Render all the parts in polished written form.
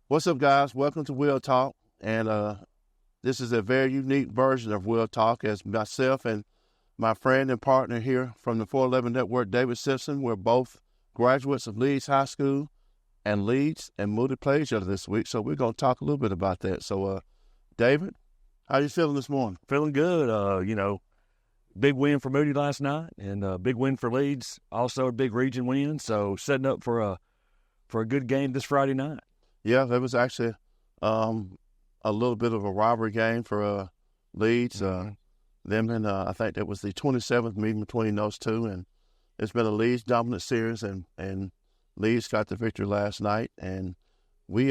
What's up, guys? Welcome to Will Talk. And this is a very unique version of Will Talk as myself and my friend and partner here from the 411 Network, David Simpson. We're both graduates of Leeds High School, and Leeds and Moody played each other this week. So we're going to talk a little bit about that. So, David, how you feeling this morning? Feeling good. Big win for Moody last night, and a big win for Leeds. Also a big region win. So setting up for a good game this Friday night. Yeah, that was actually a little bit of a rivalry game for Leeds. Them and I think that was the 27th meeting between those two, and it's been a Leeds dominant series, and Leeds got the victory last night, and we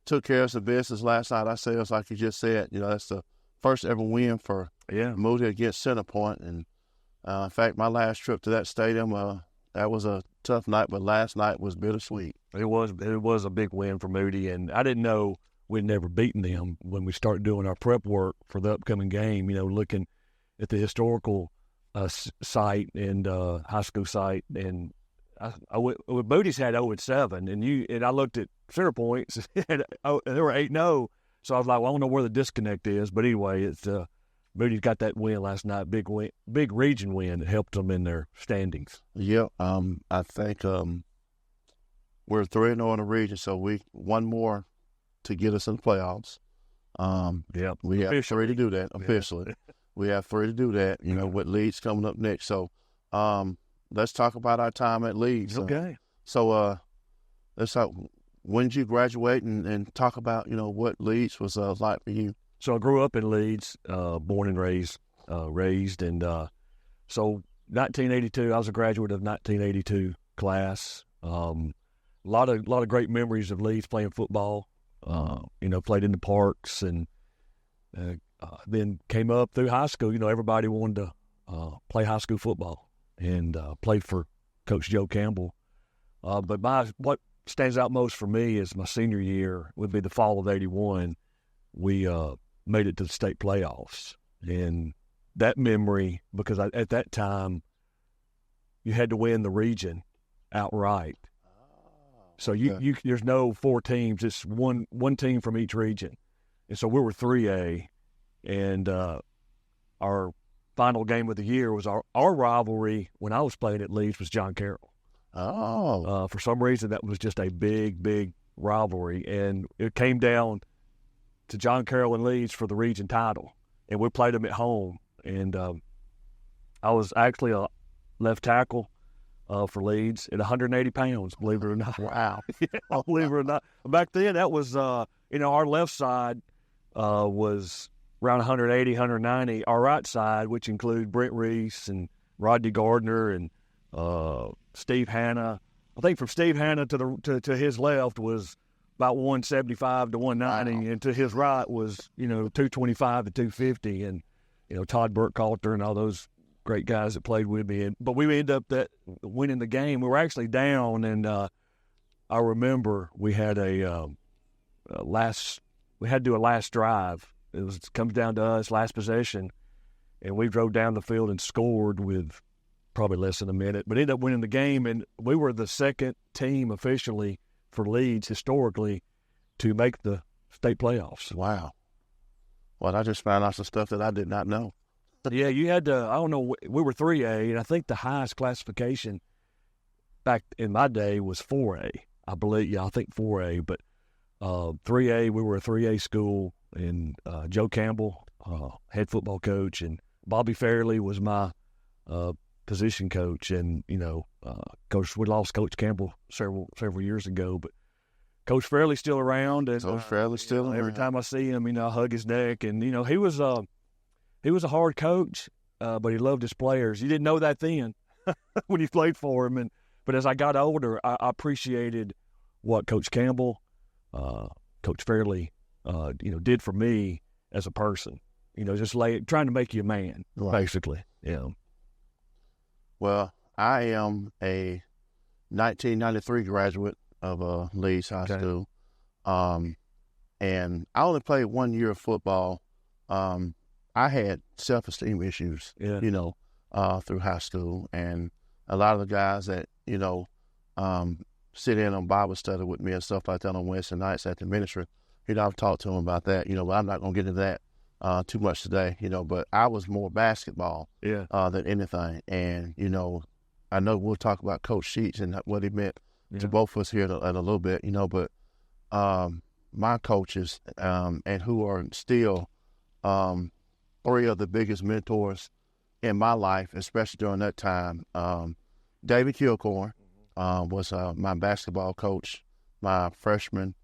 took care of some business last night ourselves, like you just said. That's the first ever win for Moody against Centerpoint, and in fact, my last trip to that stadium, that was a tough night, but last night was bittersweet. It was a big win for Moody, and I didn't know we'd never beaten them when we started doing our prep work for the upcoming game. looking at the historical site and high school site, and Moody's had 0-7, and I looked at Centerpoint's and they were 8-0. So I was like, well, I don't know where the disconnect is, but anyway, it's Moody's got that win last night, big region win that helped them in their standings. Yeah, I think we're 3-0 in the region, so one more to get us in the playoffs. We have 3 to do that officially. We have 3 to do that. With Leeds coming up next. So let's talk about our time at Leeds. Okay. So let's talk. When did you graduate, and talk about what Leeds was like for you? So I grew up in Leeds, born and raised, and so 1982. I was a graduate of 1982 class. A lot of great memories of Leeds playing football. Played in the parks, and then came up through high school. Everybody wanted to play high school football, and played for Coach Joe Campbell. But what stands out most for me is my senior year would be the fall of '81. We made it to the state playoffs, and that memory, because at that time you had to win the region outright. So there's no 4 teams; it's one team from each region, and so we were 3A, and our final game of the year was our rivalry when I was playing at Leeds was John Carroll. Oh, for some reason that was just a big rivalry, and it came down to John Carroll and Leeds for the region title, and we played them at home. And I was actually a left tackle for Leeds at 180 pounds, believe it or not. Wow. Believe it or not. Back then, that was, our left side was around 180, 190. Our right side, which included Brent Reese and Rodney Gardner and Steve Hanna. I think from Steve Hanna to his left was about 175 to 190, wow. And to his right was, 225 to 250, and, Todd Burkhalter and all those great guys that played with me. But we ended up winning the game. We were actually down, and I remember we had we had to do a last drive. It comes down to us, last possession, and we drove down the field and scored with probably less than a minute, but ended up winning the game, and we were the second team officially for Leeds historically to make the state playoffs. Wow. Well, I just found out some stuff that I did not know. Yeah, you had to, I don't know, we were 3A, and I think the highest classification back in my day was 4A. I believe, I think 4A, but 3A, we were a 3A school, and Joe Campbell, head football coach, and Bobby Fairley was my position coach, and Coach, we lost Coach Campbell several years ago, but Coach Fairley's still around, and Coach Fairley's still around. Every time I see him, I hug his neck, and he was a hard coach, but he loved his players. You didn't know that then when you played for him, but as I got older, I appreciated what Coach Campbell, Coach Fairley, did for me as a person. Just trying to make you a man, right. Basically. Yeah. Well, I am a 1993 graduate of Leeds High School, and I only played 1 year of football. I had self-esteem issues, through high school, and a lot of the guys that sit in on Bible study with me and stuff like that on Wednesday nights at the ministry. I've talked to him about that, but I'm not going to get into that too much today, but I was more basketball than anything. And, I know we'll talk about Coach Sheets and what he meant to both of us here in a little bit, but my coaches and who are still three of the biggest mentors in my life, especially during that time. David Kilcorn was my basketball coach my freshman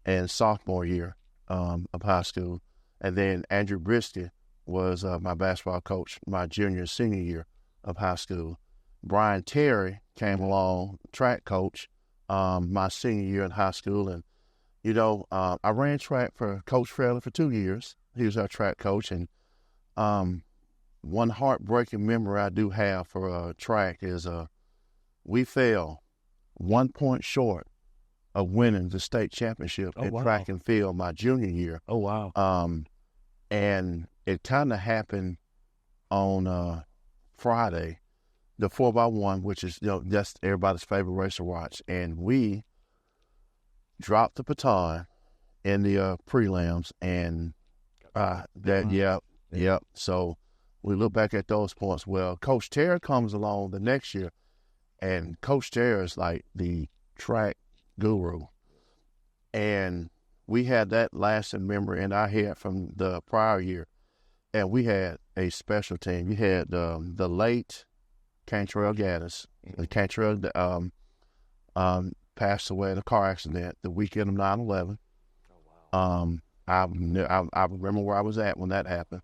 and sophomore year of high school. And then Andrew Brisky was my basketball coach my junior and senior year of high school. Brian Terry came along, track coach, my senior year in high school. And, I ran track for Coach Fairley for 2 years. He was our track coach. And one heartbreaking memory I do have for track is we fell 1 point short of winning the state championship in track and field my junior year. Oh, wow. And it kind of happened on Friday, the 4x1, which is, that's everybody's favorite race to watch. And we dropped the baton in the prelims, and So we look back at those points. Well, Coach Terry comes along the next year, and Coach Terry is like the track guru. And we had that lasting memory in our head from the prior year. And we had a special team. You had the late Cantrell Gaddis. Cantrell passed away in a car accident the weekend of 9/11. I remember where I was at when that happened.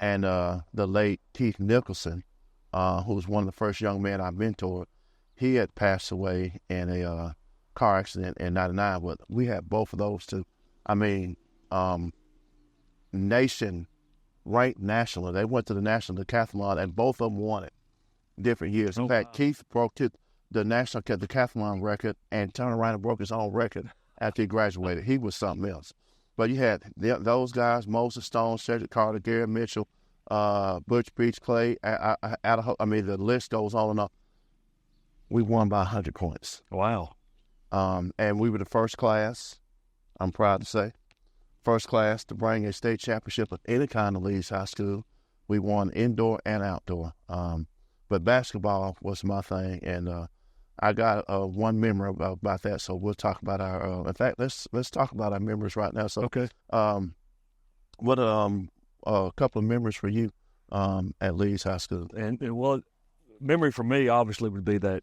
And the late Keith Nicholson, who was one of the first young men I mentored, he had passed away in a car accident in 99. But we had both of those two. I mean, nation ranked nationally. They went to the national decathlon, and both of them won it different years. In fact, Keith broke the decathlon record and turned around and broke his own record after he graduated. He was something else. But you had those guys: Moses Stone, Cedric Carter, Gary Mitchell, Butch Beach, Clay. The list goes on and on. We won by 100 points. Wow. And we were the first class, I'm proud to say, to bring a state championship of any kind of Leeds High School. We won indoor and outdoor. But basketball was my thing, and I got one memory about that. So we'll talk about our. In fact, let's talk about our memories right now. So, okay. What a couple of memories for you at Leeds High School? And memory for me obviously would be that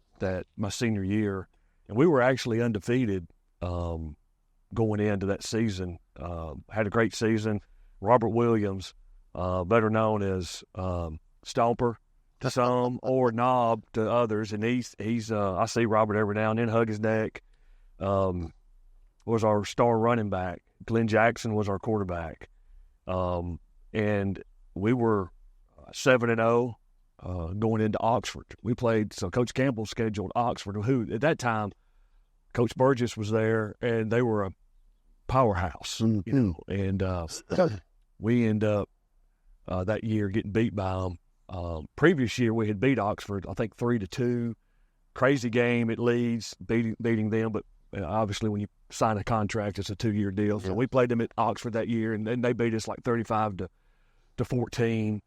my senior year, and we were actually undefeated going into that season. Had a great season. Robert Williams, better known as Stomper to some or Knob to others, and he's I see Robert every now and then, hug his neck. Was our star running back. Glenn Jackson was our quarterback, and we were 7-0 going into Oxford. We played, so Coach Campbell scheduled Oxford, who at that time Coach Burgess was there, and they were a powerhouse, and we end up that year getting beat by them. Previous year we had beat Oxford, I think 3-2. Crazy game at Leeds, beating them, but obviously when you sign a contract, it's a 2-year deal. So we played them at Oxford that year, and then they beat us like 35-14.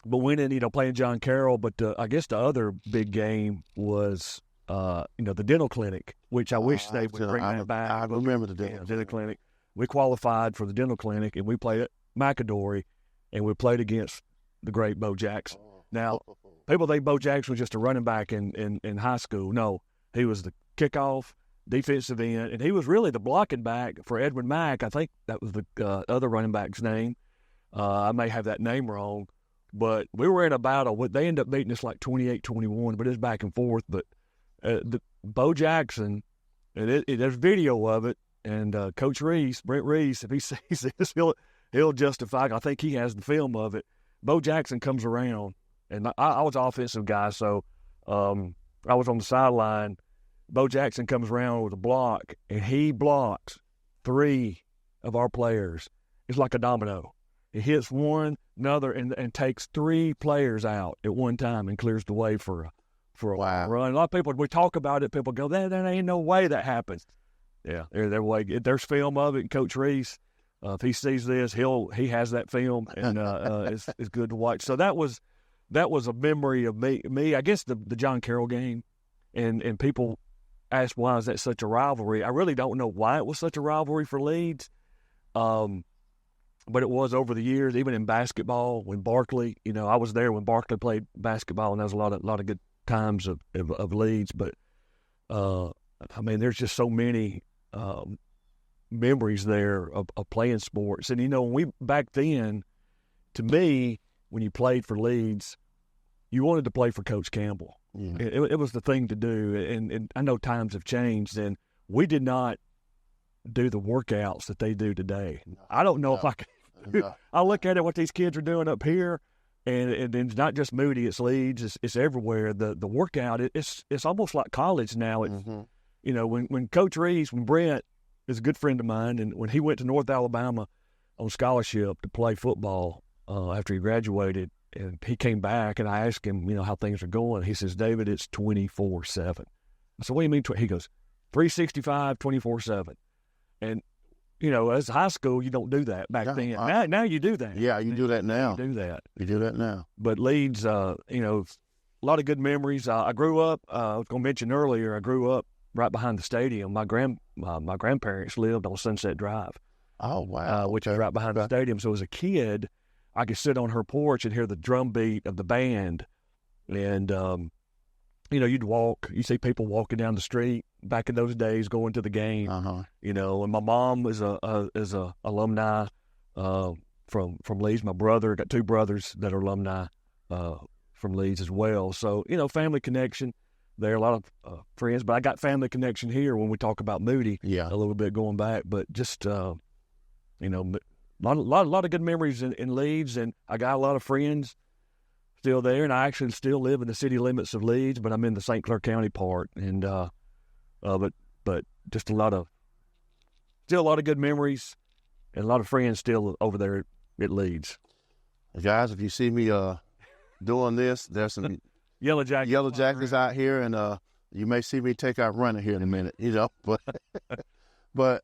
But winning, playing John Carroll. But I guess the other big game was, the dental clinic, which I wish they would bring that back. I remember the dental clinic. We qualified for the dental clinic, and we played at McAdory, and we played against the great Bo Jackson. Now, people think Bo Jackson was just a running back in high school. No, he was the kickoff, defensive end, and he was really the blocking back for Edwin Mack. I think that was the other running back's name. I may have that name wrong, but we were in a battle. They ended up beating us like 28-21, but it's back and forth. But the Bo Jackson, and there's video of it, and Coach Reese, Brent Reese, if he sees this, he'll justify. I think he has the film of it. Bo Jackson comes around, and I was an offensive guy, so I was on the sideline. Bo Jackson comes around with a block, and he blocks 3 of our players. It's like a domino. It hits one, another, and takes 3 players out at one time and clears the way for for a long run. A lot of people, we talk about it, people go, there ain't no way that happens. Yeah, there's film of it, and Coach Reese, if he sees this, he has that film, and it's good to watch. So that was a memory of me. I guess the John Carroll game, and people ask why is that such a rivalry. I really don't know why it was such a rivalry for Leeds, but it was over the years. Even in basketball, when Barkley, I was there when Barkley played basketball, and there was a lot of good times of Leeds. But I mean, there's just so many memories there of playing sports. And when back then, to me, when you played for Leeds, you wanted to play for Coach Campbell. Yeah. It was the thing to do. And I know times have changed, and we did not do the workouts that they do today. I don't know if I could. I look at it, what these kids are doing up here, and it's not just Moody, it's Leeds, it's everywhere. The workout, it's almost like college now. It's, when Coach Reese, when Brent is a good friend of mine, and when he went to North Alabama on scholarship to play football after he graduated, and he came back, and I asked him, how things are going. He says, David, it's 24/7. I said, what do you mean? He goes, 365, 24/7. And as high school, you don't do that back then. Now you do that. Yeah, you do that now. You do that. You do that now. But Leeds, a lot of good memories. I grew up, I was going to mention earlier, I grew up right behind the stadium. My grandparents lived on Sunset Drive. Oh, wow. Which is right behind the stadium. So as a kid, I could sit on her porch and hear the drum beat of the band. And, you see people walking down the street back in those days going to the game. And my mom is a alumni from Leeds. My brother, got two brothers that are alumni from Leeds as well. So, family connection there, a lot of friends. But I got family connection here when we talk about Moody a little bit going back. But just, a lot of good memories in Leeds, and I got a lot of friends still there, and I actually still live in the city limits of Leeds, but I'm in the St. Clair County part, and but just still a lot of good memories, and a lot of friends still over there at Leeds. Guys, if you see me doing this, there's some yellow jackets out here, and you may see me take out running here in a minute, but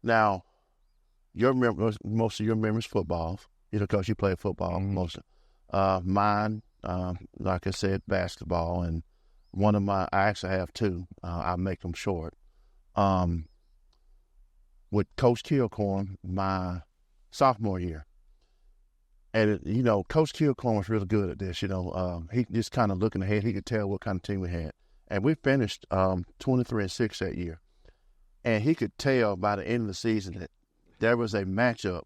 now most of your memories football, because you play football most of. Mine, like I said, basketball, and I actually have two. I make them short. With Coach Kilcorn, my sophomore year. And, Coach Kilcorn was really good at this, he just kind of looking ahead. He could tell what kind of team we had. And we finished 23-6 that year. And he could tell by the end of the season that there was a matchup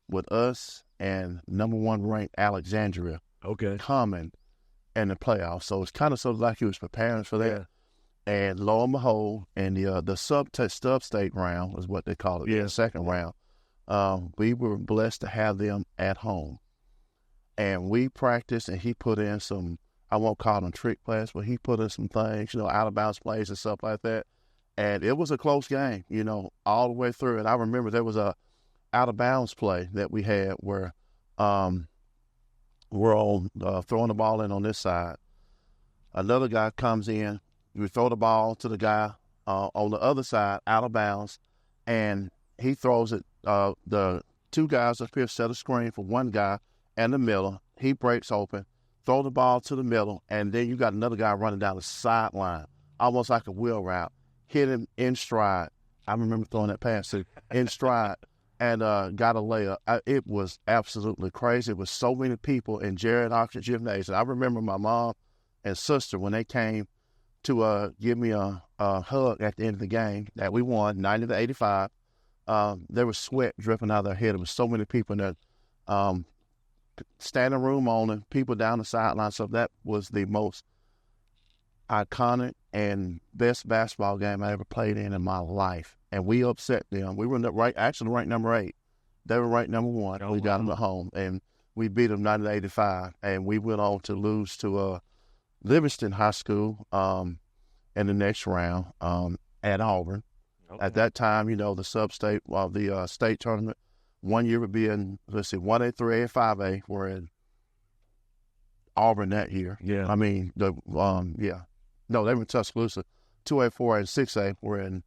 with us and number 1 ranked Alexandria coming in the playoffs. So it's kind of sort of like he was preparing us for that. Yeah. And lo and behold, in the sub-state round is what they call it, the second round, we were blessed to have them at home. And we practiced, and he put in some, I won't call them trick plays, but he put in some things, out of bounds plays and stuff like that. And it was a close game, all the way through. And I remember there was a out of bounds play that we had where we're on throwing the ball in on this side. Another guy comes in. We throw the ball to the guy on the other side, out of bounds, and he throws it. The two guys up here set a screen for one guy in the middle. He breaks open, throw the ball to the middle, and then you got another guy running down the sideline, almost like a wheel route. Hit him in stride. I remember throwing that pass to in stride. And got a layup. It was absolutely crazy. It was so many people in Jared Oxford Gymnasium. I remember my mom and sister when they came to give me a hug at the end of the game that we won, 90-85. There was sweat dripping out of their head. There was so many people in there, standing room only, people down the sideline. So that was the most iconic and best basketball game I ever played in my life. And we upset them. We were actually ranked number 8. They were ranked number 1. We got them at home, and we beat them 90-85. And we went on to lose to Livingston High School in the next round at Auburn. Okay. At that time, the sub-state, the state tournament, one year would be in, 1A, 3A, 5A, where Auburn that year. Yeah. I mean, no, they were in Tuscaloosa. 2A, 4A, and 6A were in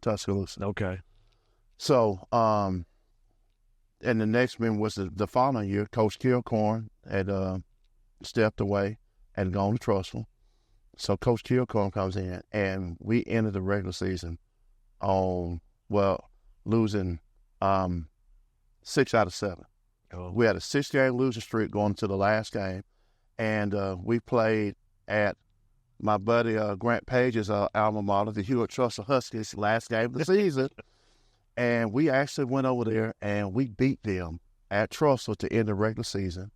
Tuscaloosa. Okay. So, and the next one was the following year. Coach Kilcorn had stepped away and gone to Trussville. So Coach Kilcorn comes in, and we ended the regular season on, losing 6 out of 7. Oh. We had a 6-game losing streak going to the last game, and we played at my buddy Grant Page's alma mater, the Hewitt Trussville Huskies, last game of the season. And we actually went over there, and we beat them at Trussville to end the regular season.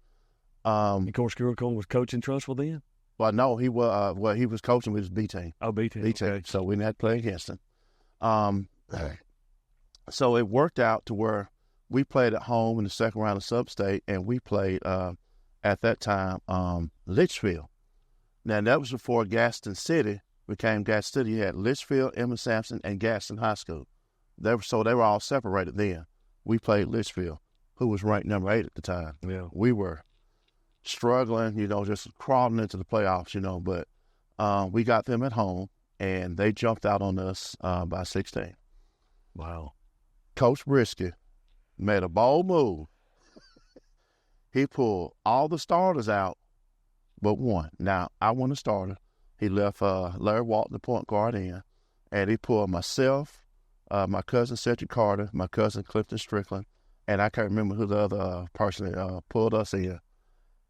And Coach Kilcorn was coaching Trussville then? Well, no, he was coaching with his B team. Oh, B team. B team. Okay. So we didn't have to play against him. So it worked out to where we played at home in the second round of Sub-State, and we played at that time Litchfield. Now that was before Gaston City became Gaston City. You had Litchfield, Emmett Sampson, and Gaston High School. They were all separated then. We played Litchfield, who was ranked number 8 at the time. Yeah. We were struggling, just crawling into the playoffs, but we got them at home, and they jumped out on us by 16. Wow. Coach Brisky made a bold move. He pulled all the starters out but one. Now, I wasn't a starter. He left Larry Walton, the point guard, in, and he pulled myself, my cousin Cedric Carter, my cousin Clifton Strickland, and I can't remember who the other person pulled us in.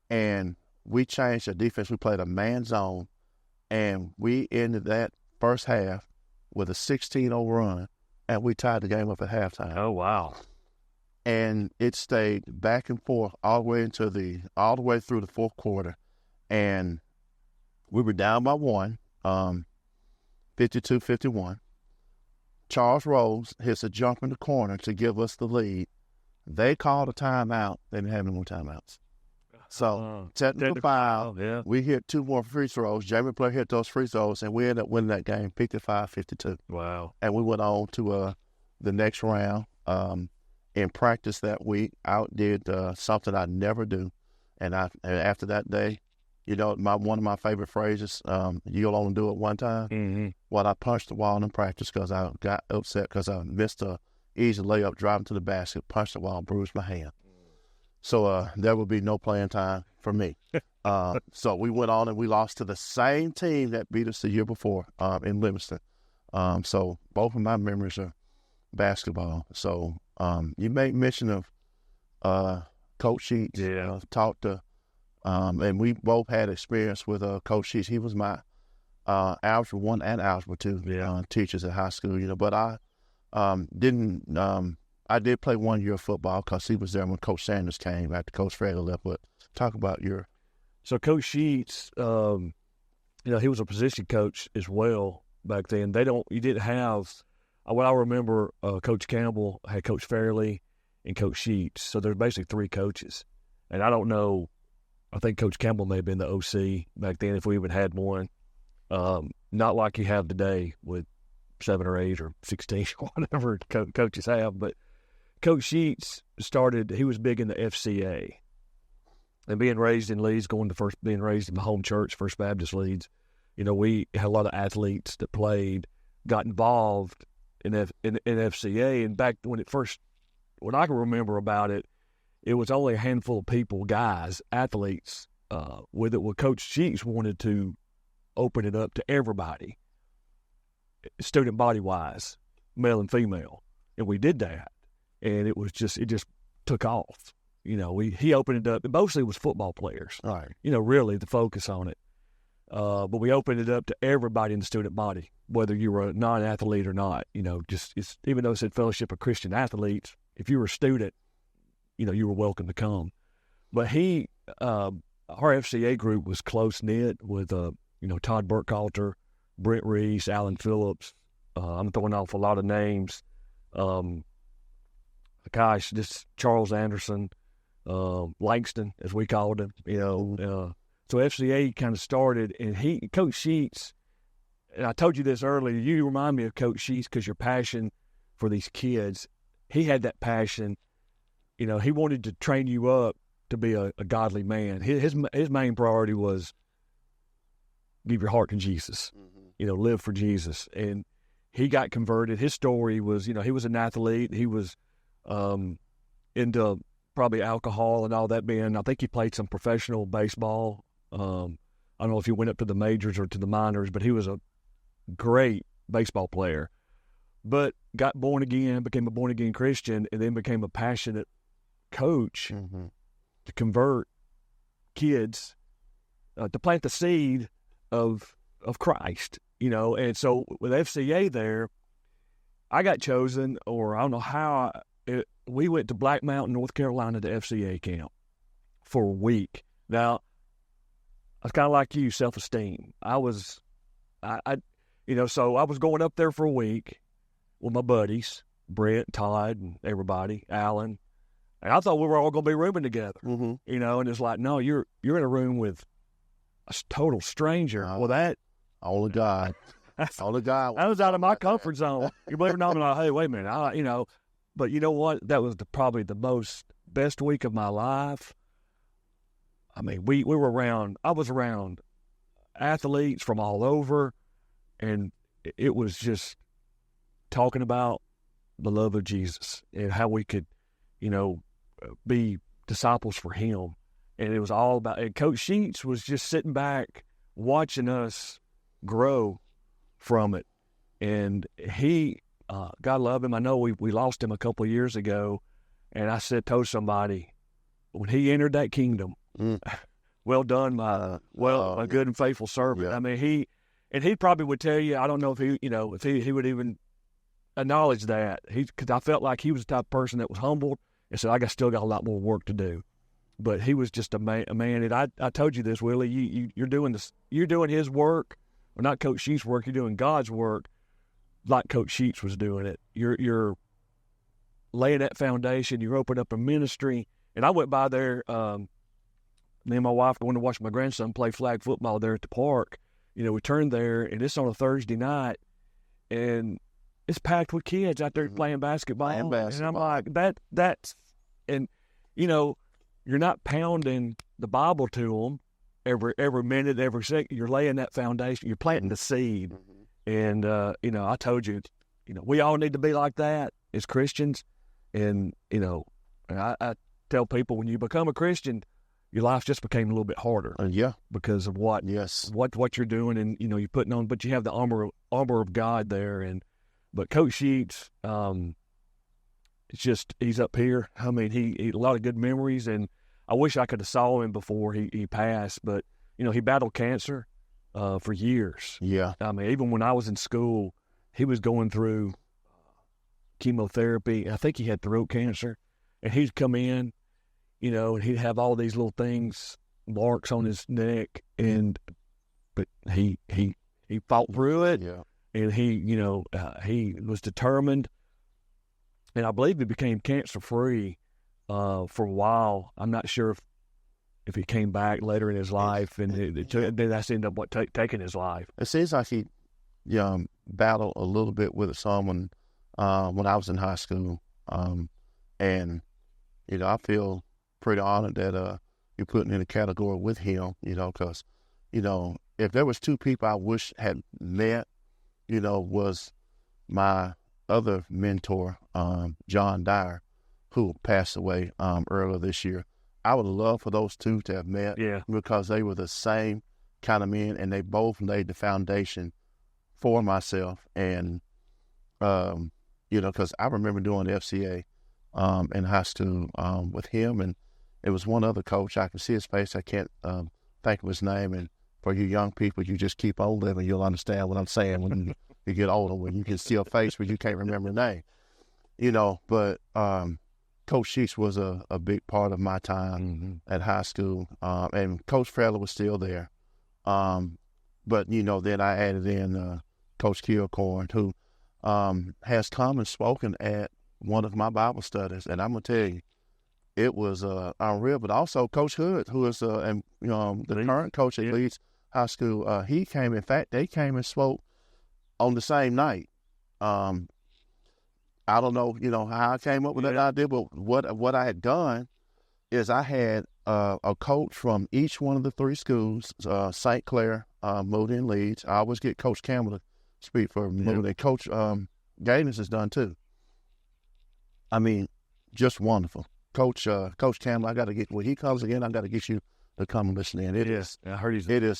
And we changed the defense. We played a man zone, and we ended that first half with a 16-0 run, and we tied the game up at halftime. Oh, wow. And it stayed back and forth all the way through the fourth quarter. And we were down by 1, 52-51. Charles Rose hits a jump in the corner to give us the lead. They called a timeout. They didn't have any more timeouts. So, technical foul. Yeah. We hit 2 more free throws. Jamie Blair hit those free throws, and we ended up winning that game 55-52. Wow. And we went on to the next round. In practice that week, I did something I never do. And after that day, one of my favorite phrases, you'll only do it one time. Mm-hmm. Well, I punched the wall in practice because I got upset because I missed a easy layup driving to the basket, punched the wall, bruised my hand. So there would be no playing time for me. So we went on and we lost to the same team that beat us the year before in Livingston. So both of my memories are basketball. So you make mention of Coach Sheets. Yeah. Talked to, and we both had experience with Coach Sheets. He was my Algebra 1 and Algebra 2 teachers at high school. But I I did play 1 year of football because he was there when Coach Sanders came after Coach Fager left. But talk about your. So Coach Sheets, he was a position coach as well back then. You didn't have, what I remember, Coach Campbell had Coach Fairley and Coach Sheets. So there's basically 3 coaches. And I don't know, I think Coach Campbell may have been the OC back then if we even had one. Not like you have today with 7 or 8 or 16 or whatever coaches have. But Coach Sheets he was big in the FCA. And being raised in Leeds, being raised in my home church, First Baptist Leeds, we had a lot of athletes that got involved in FCA. And back when what I can remember about it, it was only a handful of people, guys, athletes, with it. Well, Coach Sheets wanted to open it up to everybody, student body-wise, male and female. And we did that. And it just took off. He opened it up. Mostly it was football players. Right. Really the focus on it. But we opened it up to everybody in the student body, whether you were a non-athlete or not. Even though it said Fellowship of Christian Athletes, if you were a student, you were welcome to come. But our FCA group was close-knit with, Todd Burkhalter, Brent Reese, Alan Phillips. I'm throwing off a lot of names. This Charles Anderson, Langston, as we called him, so FCA kind of started, and Coach Sheets, and I told you this earlier, you remind me of Coach Sheets because your passion for these kids, he had that passion, he wanted to train you up to be a godly man. His main priority was give your heart to Jesus, live for Jesus. And he got converted. His story was, he was an athlete. He was into probably alcohol and all that I think he played some professional baseball. I don't know if he went up to the majors or to the minors, but he was a great baseball player. But got born again, became a born-again Christian, and then became a passionate coach to convert kids, to plant the seed of Christ, And so with FCA there, I got chosen, or I don't know how, we went to Black Mountain, North Carolina to FCA camp for a week. Now, I was kind of like you, self-esteem. So I was going up there for a week with my buddies, Brett, Todd, and everybody, Alan. And I thought we were all going to be rooming together, and it's like, no, you're in a room with a total stranger. Well, that only God, only God. That was out of my comfort zone. You believe it or not, I'm like, hey, wait a minute, But you know what? That was probably the best week of my life. I mean, I was around athletes from all over, and it was just talking about the love of Jesus and how we could, be disciples for him. And it was all about, and Coach Sheets was just sitting back watching us grow from it. And he, God love him. I know we lost him a couple of years ago, and I told somebody, when he entered that kingdom, well done, my good and faithful servant. Yeah. I mean, he probably would tell you, I don't know if he would even acknowledge that. Because I felt like he was the type of person that was humbled and said, still got a lot more work to do. But he was just a man. And I told you this, Willie. You're doing this. You're doing his work, or not Coach Sheets' work. You're doing God's work, like Coach Sheets was doing it. You're laying that foundation. You're opening up a ministry. And I went by there. Me and my wife going to watch my grandson play flag football there at the park. We turned there, and it's on a Thursday night, and it's packed with kids out there playing basketball. And I'm like, that's, and you're not pounding the Bible to them every minute, every second. You're laying that foundation. You're planting the seed. And, I told you, we all need to be like that as Christians. And, I tell people, when you become a Christian, your life just became a little bit harder. Because of what you're doing, and, you're putting on, but you have the armor of God there. But Coach Sheets, it's just, he's up here. I mean, he a lot of good memories, and I wish I could have saw him before he passed, but, he battled cancer for years. Yeah. I mean, even when I was in school, he was going through chemotherapy. I think he had throat cancer, and he'd come in, and he'd have all these little things, marks on his neck, but he fought through it. Yeah. And he was determined, and I believe he became cancer-free for a while. I'm not sure if he came back later in his life, and then that's ended up taking his life. It seems like he battled a little bit with it some when I was in high school, and I feel pretty honored that you're putting in a category with him, because if there was two people I wish had met, was my other mentor, John Dyer, who passed away earlier this year. I would love for those two to have met, because they were the same kind of men, and they both laid the foundation for myself. And, because I remember doing the FCA in high school with him, and it was one other coach. I can see his face. I can't think of his name, and for you young people, you just keep on living. You'll understand what I'm saying when you get older, when you can see a face but you can't remember the name. But Coach Sheets was a big part of my time at high school, and Coach Frella was still there. But, then I added in Coach Kilcorn, who has come and spoken at one of my Bible studies, and I'm going to tell you, it was unreal. But also Coach Hood, who is the current coach at Leeds High School, he came. In fact, they came and spoke on the same night. I don't know, how I came up with that idea, but what I had done is I had a coach from each one of the three schools. St. Clair, Moody, and Leeds. I always get Coach Campbell to speak for Moody. Coach Gaines is done too. I mean, just wonderful. Coach Campbell, I got to get, when he comes again, I got to get you to come and listen in. It is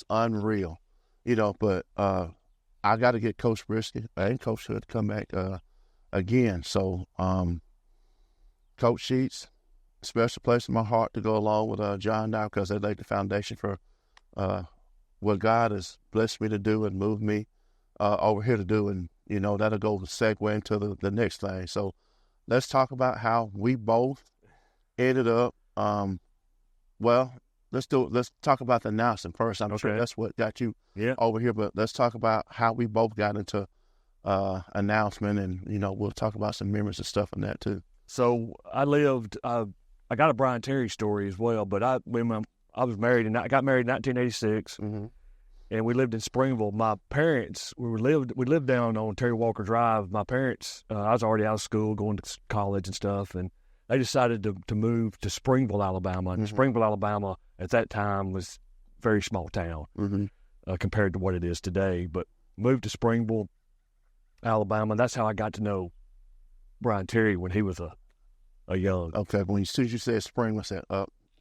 unreal, but I got to get Coach Brisky and Coach Hood to come back again. So, Coach Sheets, special place in my heart to go along with John now, because they laid the foundation for what God has blessed me to do and moved me over here to do. And, that'll go segue into the next thing. So let's talk about how we both ended up, let's talk about the announcing first. I'm sure that's what got you over here, but let's talk about how we both got into announcement, and, we'll talk about some memories and stuff on that too. So I got a Brian Terry story as well, but I was married, and I got married in 1986, and we lived in Springville. My parents, we lived down on Terry Walker Drive. My parents, I was already out of school, going to college and stuff, and they decided to move to Springville, Alabama. And Springville, Alabama, at that time was a very small town compared to what it is today. But moved to Springville, Alabama, and that's how I got to know Brian Terry when he was a young. Okay, as soon as you said Springville, I said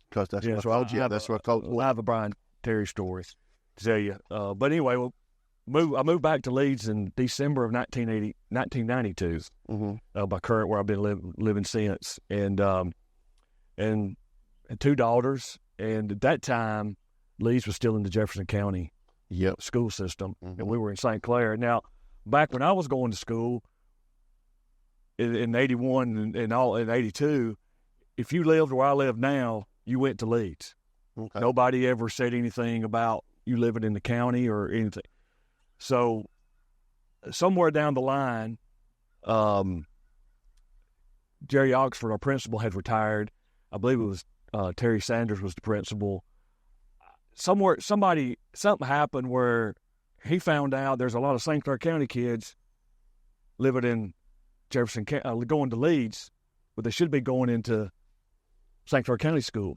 because that's what Coach. Yeah, that's what Coach. I have a Brian Terry story to tell you. But anyway, I moved back to Leeds in December of 1992. My current, where I've been living since, and two daughters. And at that time, Leeds was still in the Jefferson County school system, and we were in St. Clair. Now, back when I was going to school in 81 and all in 82, if you lived where I live now, you went to Leeds. Okay. Nobody ever said anything about you living in the county or anything. So somewhere down the line, Jerry Oxford, our principal, had retired. I believe it was Terry Sanders was the principal. Something happened where he found out there's a lot of St. Clair County kids living in Jefferson County, going to Leeds, but they should be going into St. Clair County School.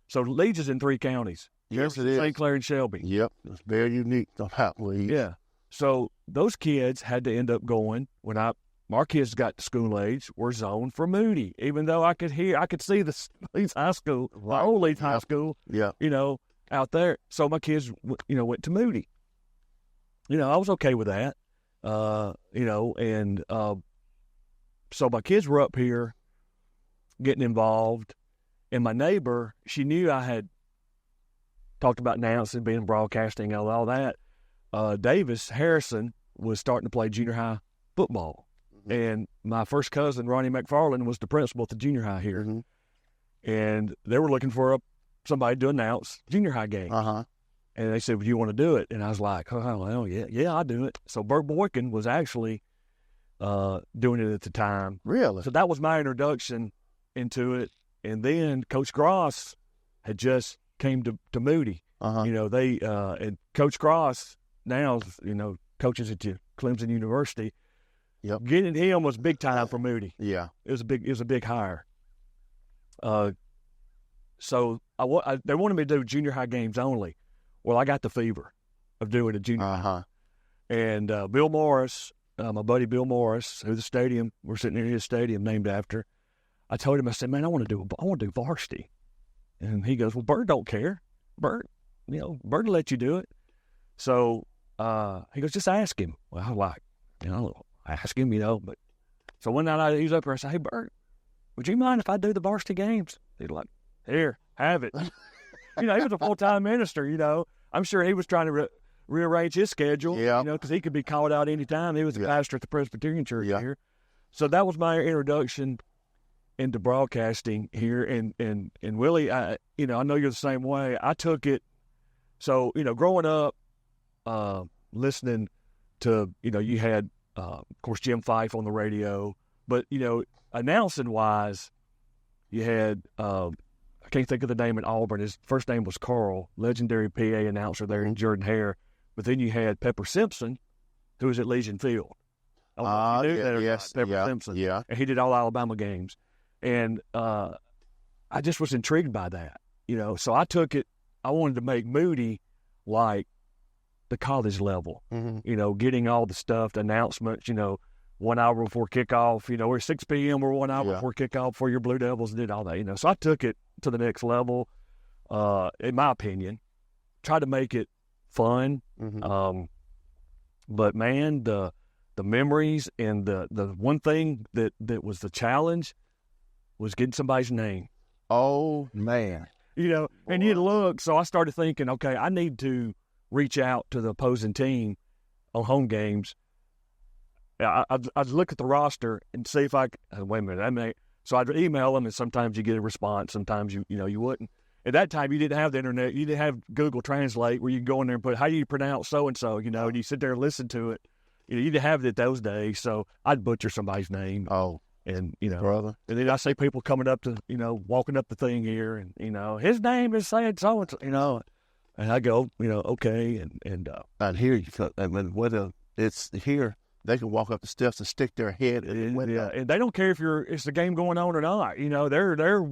So Leeds is in three counties. Yes, it is. St. Clair and Shelby. Yep, it's very unique about Leeds. Yeah. So those kids had to end up going, when our kids got to school age, were zoned for Moody, even though I could see the Leeds High School, my old Leeds High School, out there. So my kids, went to Moody. I was okay with that, and so my kids were up here getting involved, and my neighbor, she knew I had talked about announcing, being broadcasting, all that. Davis Harrison was starting to play junior high football. And my first cousin, Ronnie McFarland, was the principal at the junior high here. And they were looking for somebody to announce junior high game. And they said, "Would you want to do it?" And I was like, "Oh, well, yeah, I'll do it." So Bert Boykin was actually doing it at the time. Really? So that was my introduction into it. And then Coach Gross had just came to Moody. They and Coach Gross now, coaches at Clemson University. Yep. Getting him was big time for Moody. Yeah. It was a big hire. So they wanted me to do junior high games only. Well, I got the fever of doing a junior high. And Bill Morris, my buddy Bill Morris, who we're sitting in his stadium named after, I told him, I said, "Man, I want to do varsity." And he goes, "Well, Bert don't care. Bert will let you do it." So he goes, "Just ask him." Well, I was like, ask him, but so one night he was up there, I said, "Hey, Bert, would you mind if I do the varsity games?" He's like, "Here, have it." He was a full-time minister, I'm sure he was trying to rearrange his schedule, because he could be called out anytime. He was a pastor at the Presbyterian Church here. So that was my introduction into broadcasting here. And Willie, I know you're the same way. I took it. So, growing up, listening to, you had, of course, Jim Fife on the radio, but, announcing-wise, you had, I can't think of the name at Auburn. His first name was Carl, legendary PA announcer there in Jordan Hare. But then you had Pepper Simpson, who was at Legion Field. Pepper Simpson. Yeah. And he did all Alabama games. And I just was intrigued by that. So I took it. I wanted to make Moody like the college level, getting all the stuff, the announcements, 1 hour before kickoff, we're 6 p.m. or 1 hour before kickoff for your Blue Devils, and did all that, So I took it to the next level, in my opinion, tried to make it fun. But man, the memories and the one thing that was the challenge was getting somebody's name. Oh, man. And you'd look, so I started thinking, okay, I need to reach out to the opposing team on home games. I'd look at the roster and see if wait a minute, so I'd email them, and sometimes you get a response, sometimes you wouldn't. At that time, you didn't have the internet, you didn't have Google Translate where you can go in there and put, how do you pronounce so-and-so, and you sit there and listen to it. You didn't have it those days, so I'd butcher somebody's name. Oh. And, brother. And then I see people coming up to, walking up the thing here, and, his name is saying so-and-so, and I go, okay. And here, it's here, they can walk up the steps and stick their head in the window. Yeah, and they don't care if it's the game going on or not. They're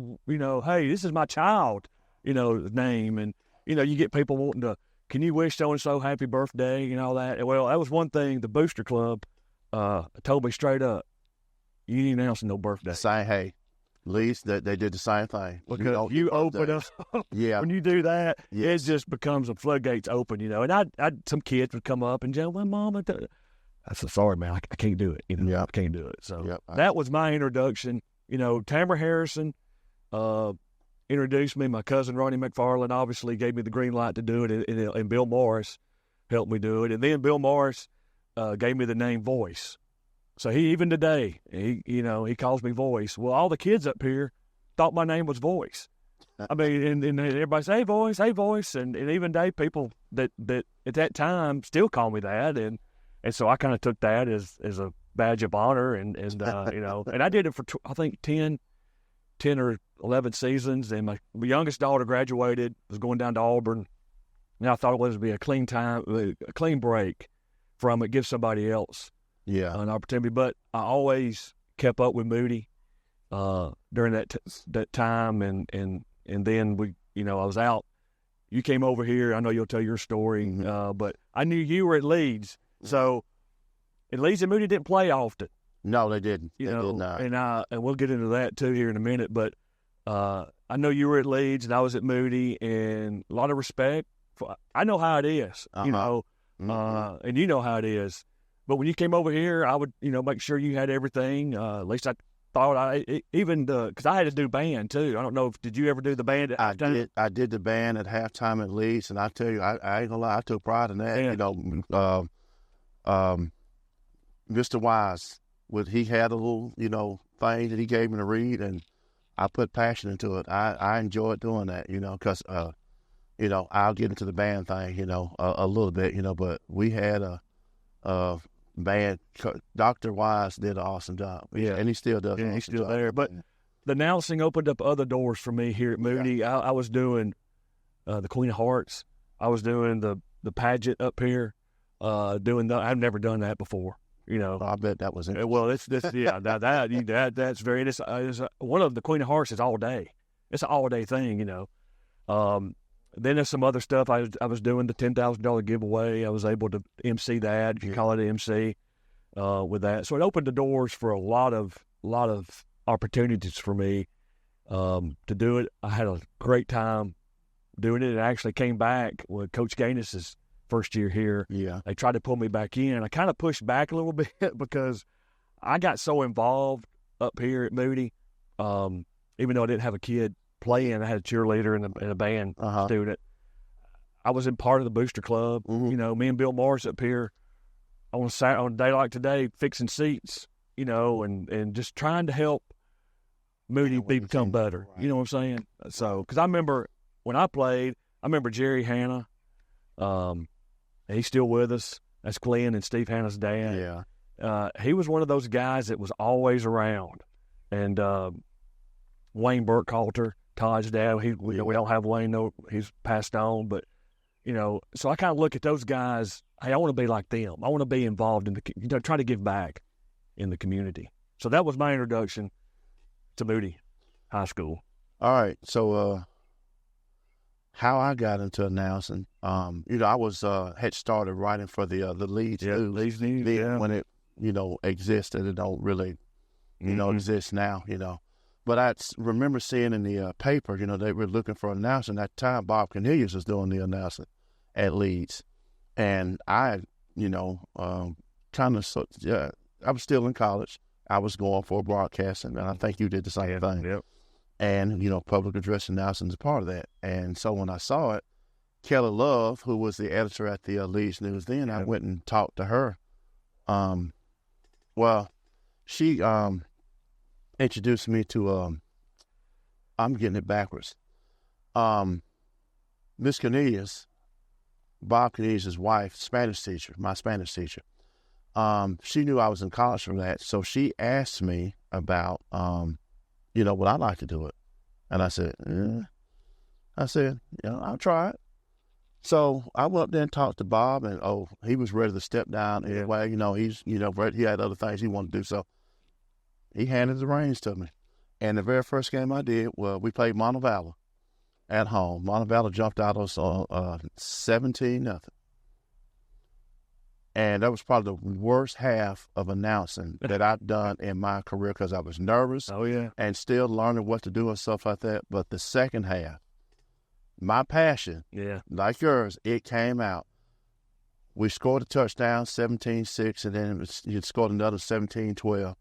hey, this is my child, name. And, you get people wanting to, can you wish so-and-so happy birthday and all that? Well, that was one thing the Booster Club told me straight up. You ain't announcing no birthday. Say, hey, at least they did the same thing. Because you open up. Yeah. When you do that, it just becomes a floodgates open, And I'd some kids would come up and say, well, Mama, I said, sorry, man, I can't do it. I can't do it. So that was my introduction. Tamara Harrison introduced me. My cousin Ronnie McFarland obviously gave me the green light to do it, and Bill Morris helped me do it. And then Bill Morris gave me the name Voice. So even today, he calls me Voice. Well, all the kids up here thought my name was Voice. I mean, and everybody say, hey, Voice. And even today, people that at that time still call me that. And so I kind of took that as a badge of honor. And and I did it for, I think, 10 or 11 seasons. And my youngest daughter graduated, was going down to Auburn. And I thought it was to be a clean break from it, give somebody else an opportunity. But I always kept up with Moody during that time, and then we, I was out. You came over here. I know you'll tell your story, but I knew you were at Leeds. So, at Leeds and Moody didn't play often. No, they didn't. They did not. And we'll get into that too here in a minute. But I know you were at Leeds and I was at Moody, and a lot of respect. I know how it is, and you know how it is. But when you came over here, I would, make sure you had everything. At least I thought because I had to do band too. I don't know did you ever do the band at halftime? I did the band at halftime at Leeds, and I tell you, I ain't gonna lie, I took pride in that. Yeah. Mr. Wise, he had a little, thing that he gave me to read, and I put passion into it. I enjoyed doing that, because, I'll get into the band thing, a little bit, but we had a band. Dr. Wise did an awesome job. Yeah. And he still does. Yeah, he's still there. But the announcing opened up other doors for me here at Moody. Yeah. I was doing the Queen of Hearts. I was doing the pageant up here. I've never done that before. I bet that was interesting. Well, that's that's very. It's one of the Queen of Hearts is all day. It's an all day thing, Then there's some other stuff. I was doing the $10,000 giveaway. I was able to MC that, if you call it an MC, with that. So it opened the doors for a lot of opportunities for me to do it. I had a great time doing it. I actually came back with Coach Gaines's first year here. Yeah. They tried to pull me back in. I kind of pushed back a little bit because I got so involved up here at Moody. Even though I didn't have a kid playing, I had a cheerleader and a band student. I was in part of the Booster Club. Me and Bill Morris up here on a day like today, fixing seats, and just trying to help Moody become better. Right. You know what I'm saying? So, because I remember when I played, I remember Jerry Hanna. He's still with us. That's Glenn and Steve Hanna's dad. Yeah. He was one of those guys that was always around. And Wayne Burkhalter, Todd's dad, we don't have Wayne, no, he's passed on. But, so I kind of look at those guys, hey, I want to be like them. I want to be involved in try to give back in the community. So that was my introduction to Moody High School. All right. So how I got into announcing, I was had started writing for the Leeds News. Leeds News, when it existed. It don't really exist now. But I remember seeing in the paper, they were looking for an announcer. And at the time, Bob Cornelius was doing the announcing at Leeds, and I, kind of I was still in college. I was going for broadcasting, and I think you did the same thing. Yep. And, public address announcing is part of that. And so when I saw it, Kelly Love, who was the editor at the Leeds News then, I went and talked to her. She introduced me to, I'm getting it backwards, Miss Cornelius, Bob Cornelius' wife, my Spanish teacher. She knew I was in college from that, so she asked me about, would I like to do it? And I said, I'll try it. So I went up there and talked to Bob, and he was ready to step down. Yeah. Well, he had other things he wanted to do, so he handed the reins to me. And the very first game I did, we played Montevallo at home. Montevallo jumped out of us 17-0. And that was probably the worst half of announcing that I've done in my career because I was nervous and still learning what to do and stuff like that. But the second half, my passion, like yours, it came out. We scored a touchdown, 17-6, and then you scored another 17-12.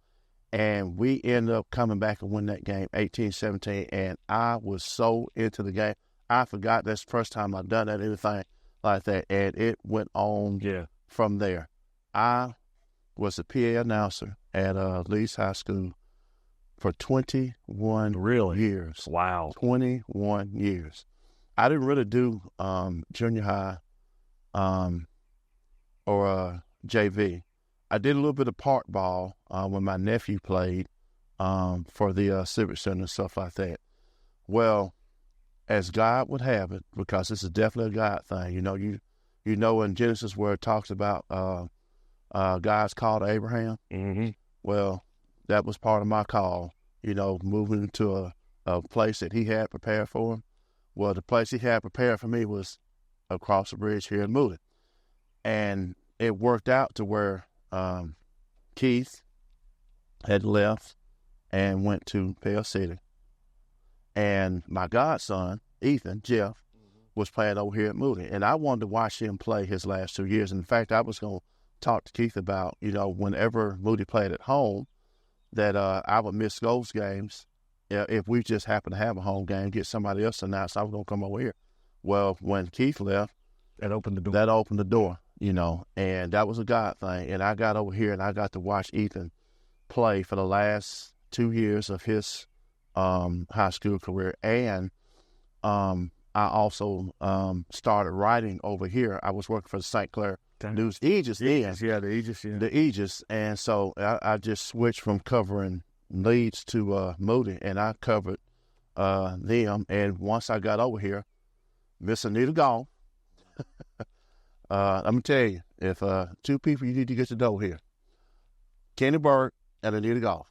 And we ended up coming back and winning that game 18-17. And I was so into the game. I forgot that's the first time I'd done that, anything like that. And it went on. Yeah. From there, I was a PA announcer at Leeds High School for 21 years. Wow. 21 years. I didn't really do junior high or JV. I did a little bit of park ball when my nephew played for the Civic Center and stuff like that. Well, as God would have it, because this is definitely a God thing, in Genesis where it talks about God's call to Abraham. Mm-hmm. Well, that was part of my call, moving to a place that he had prepared for him. Well, the place he had prepared for me was across the bridge here in Moody. And it worked out to where Keith had left and went to Pell City. And my godson, Ethan, Jeff, was playing over here at Moody. And I wanted to watch him play his last 2 years. In fact, I was going to talk to Keith about, whenever Moody played at home, that I would miss those games if we just happened to have a home game, get somebody else to announce I was going to come over here. Well, when Keith left, that opened the door. And that was a God thing. And I got over here and I got to watch Ethan play for the last 2 years of his high school career. And I also started writing over here. I was working for the St. Clair News Aegis then. Yeah, the Aegis. Yeah. The Aegis. And so I just switched from covering Leeds to Moody, and I covered them. And once I got over here, Miss Anita Goff, I'm going to tell you, if two people you need to get to know here, Kenny Burke and Anita Goff.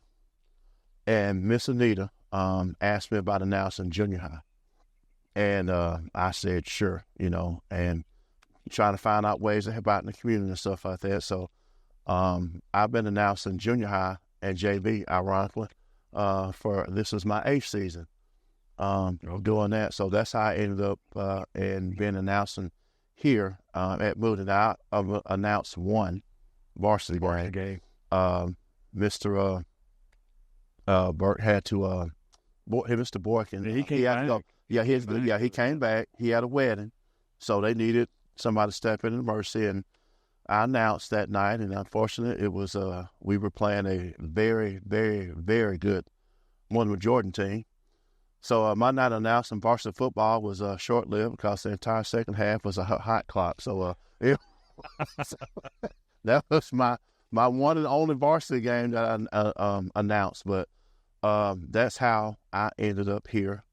And Miss Anita asked me about announcing junior high. And I said, sure, and trying to find out ways to help out in the community and stuff like that. So I've been announcing junior high and JV, ironically, this was my 8th season doing that. So that's how I ended up and been announcing here at Moody. Now, I've announced one varsity game. Mr. Burke had to, Mr. Boykin, he came back. He came back. He had a wedding, so they needed somebody to step in emergency, and I announced that night. And unfortunately, it was we were playing a very, very, very good Monument Jordan team. So my night announcing varsity football was short-lived because the entire second half was a hot clock. So that was my one and only varsity game that I announced. But that's how I ended up here